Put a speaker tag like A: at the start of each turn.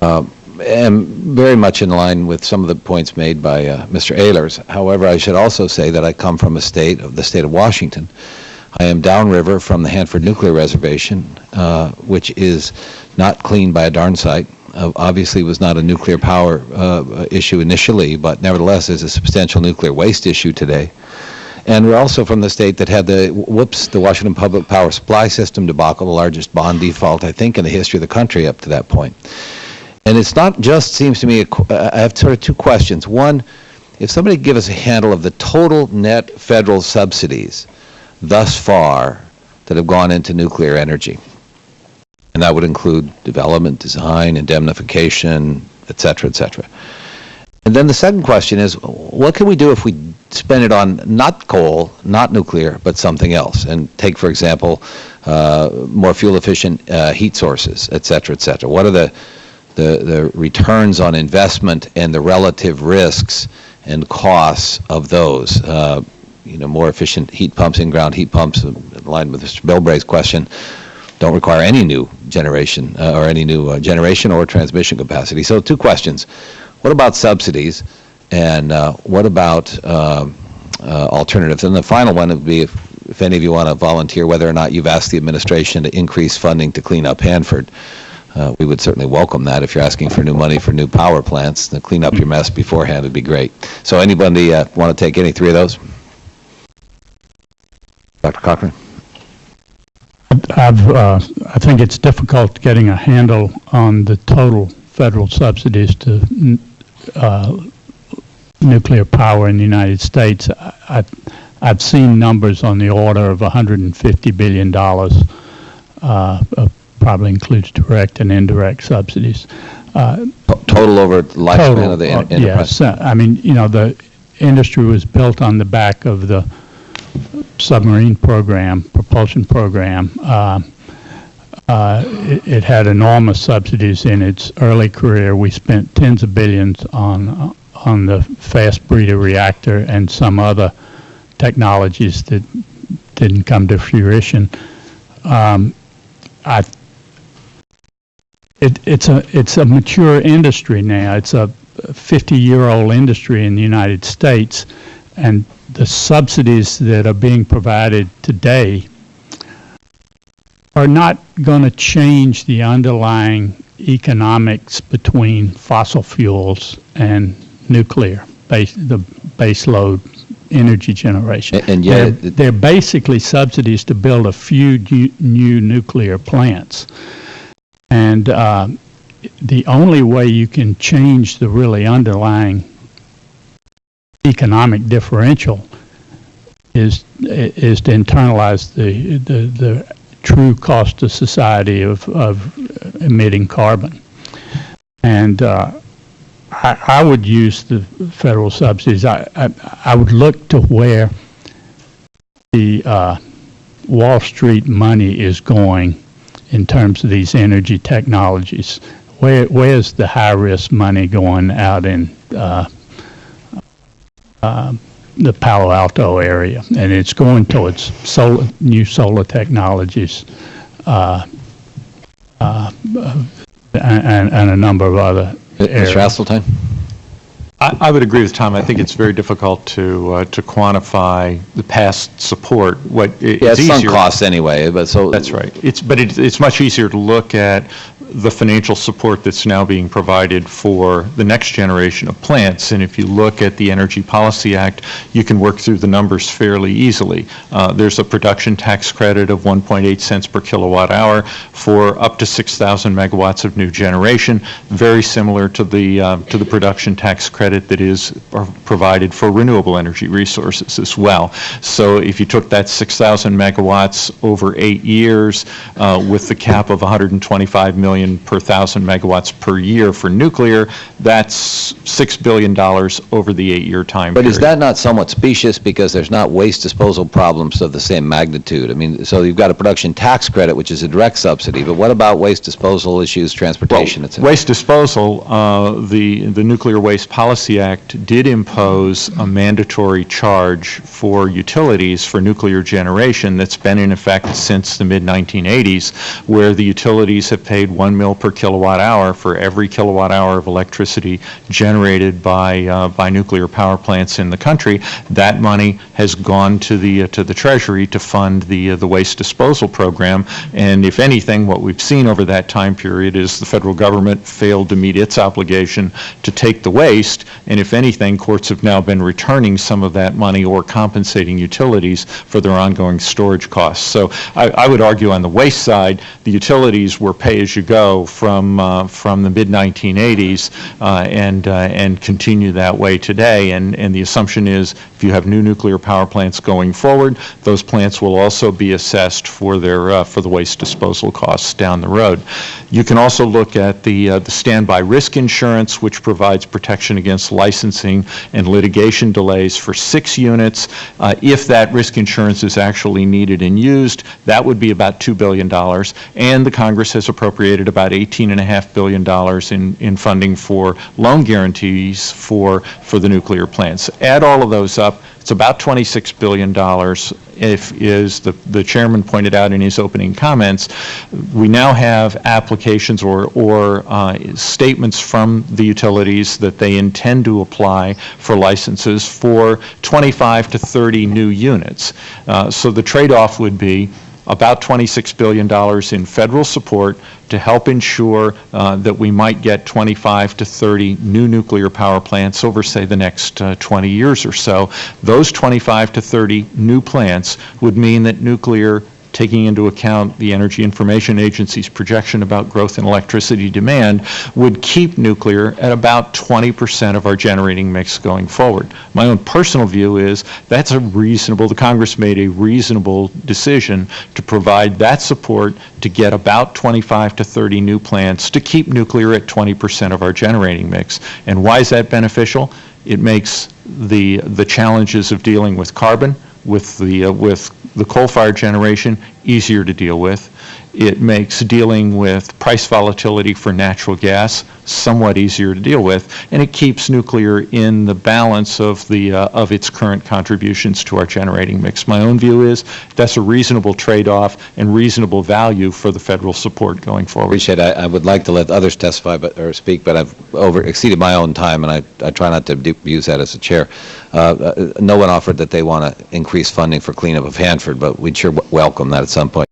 A: am very much in line with some of the points made by Mr. Ehlers. However, I should also say that I come from the state of Washington. I am downriver from the Hanford Nuclear Reservation, which is not cleaned by a darn sight. Obviously, was not a nuclear power issue initially, but nevertheless is a substantial nuclear waste issue today. And we're also from the state that had the Washington Public Power Supply System debacle, the largest bond default, I think, in the history of the country up to that point. And it's not just, seems to me, I have sort of two questions. One, if somebody could give us a handle of the total net federal subsidies thus far that have gone into nuclear energy, and that would include development, design, indemnification, et cetera, et cetera. And then the second question is, what can we do if we spend it on not coal, not nuclear, but something else? And take, for example, more fuel-efficient heat sources, et cetera, et cetera. What are the returns on investment and the relative risks and costs of those? More efficient heat pumps, in-ground heat pumps, in line with Mr. Bilbray's question, don't require any new generation generation or transmission capacity. So two questions. What about subsidies, and what about alternatives? And the final one would be, if any of you want to volunteer, whether or not you've asked the administration to increase funding to clean up Hanford. We would certainly welcome that. If you're asking for new money for new power plants, to clean up your mess beforehand would be great. So anybody want to take any three of those? Dr. Cochran?
B: I think it's difficult getting a handle on the total federal subsidies to nuclear power in the United States. I've seen numbers on the order of $150 billion, probably includes direct and indirect subsidies.
A: Total over the lifespan of the enterprise?
B: Yes. I mean, the industry was built on the back of the submarine program, propulsion program. It had enormous subsidies in its early career. We spent tens of billions on the fast breeder reactor and some other technologies that didn't come to fruition. It's a mature industry now. It's a 50-year-old industry in the United States, and the subsidies that are being provided today are not going to change the underlying economics between fossil fuels and nuclear, the base load energy generation.
A: And yet
B: they're basically subsidies to build a few new nuclear plants. And the only way you can change the really underlying economic differential is to internalize the true cost to society of emitting carbon. And I would use the federal subsidies. I would look to where the Wall Street money is going in terms of these energy technologies. Where's the high-risk money going out in the Palo Alto area? And it's going towards new solar technologies and a number of other areas.
A: Mr. Hasseltine?
C: I would agree with Tom. I think it's very difficult to quantify the past support.
A: It's sunk costs anyway, but so
C: that's right. It's much easier to look at the financial support that's now being provided for the next generation of plants. And if you look at the Energy Policy Act, you can work through the numbers fairly easily. There's a production tax credit of 1.8 cents per kilowatt hour for up to 6,000 megawatts of new generation, very similar to the production tax credit that is provided for renewable energy resources as well. So if you took that 6,000 megawatts over 8 years with the cap of 125 million per 1,000 megawatts per year for nuclear, that's $6 billion over the 8-year time period.
A: But is that not somewhat specious because there's not waste disposal problems of the same magnitude? I mean, so you've got a production tax credit, which is a direct subsidy, but what about waste disposal issues, transportation, etc.?
C: Waste disposal, the Nuclear Waste Policy Act did impose a mandatory charge for utilities for nuclear generation that's been in effect since the mid-1980s, where the utilities have paid 1 1 mil per kilowatt hour for every kilowatt hour of electricity generated by nuclear power plants in the country. That money has gone to the Treasury to fund the waste disposal program. And if anything, what we've seen over that time period is the federal government failed to meet its obligation to take the waste. And if anything, courts have now been returning some of that money or compensating utilities for their ongoing storage costs. So I would argue on the waste side, the utilities were pay-as-you-go from the mid-1980s and continue that way today. And the assumption is if you have new nuclear power plants going forward, those plants will also be assessed for their for the waste disposal costs down the road. You can also look at the standby risk insurance, which provides protection against licensing and litigation delays for 6 units. If that risk insurance is actually needed and used, that would be about $2 billion. And the Congress has appropriated about $18.5 billion in funding for loan guarantees for the nuclear plants. Add all of those up, it's about $26 billion. If, as the chairman pointed out in his opening comments, we now have applications or statements from the utilities that they intend to apply for licenses for 25 to 30 new units. So the trade-off would be about $26 billion in federal support to help ensure that we might get 25 to 30 new nuclear power plants over, say, the next 20 years or so. Those 25 to 30 new plants would mean that nuclear, taking into account the Energy Information Agency's projection about growth in electricity demand, would keep nuclear at about 20% of our generating mix going forward. My own personal view is that's the Congress made a reasonable decision to provide that support to get about 25 to 30 new plants to keep nuclear at 20% of our generating mix. And why is that beneficial? It makes the challenges of dealing with carbon, with the coal-fired generation, easier to deal with. It makes dealing with price volatility for natural gas somewhat easier to deal with, and it keeps nuclear in the balance of its current contributions to our generating mix. My own view is that's a reasonable trade-off and reasonable value for the federal support going forward.
A: Appreciate it. I would like to let others testify or speak, but I've exceeded my own time, and I try not to use that as a chair. No one offered that they want to increase funding for cleanup of Hanford, but we'd sure welcome that at some point.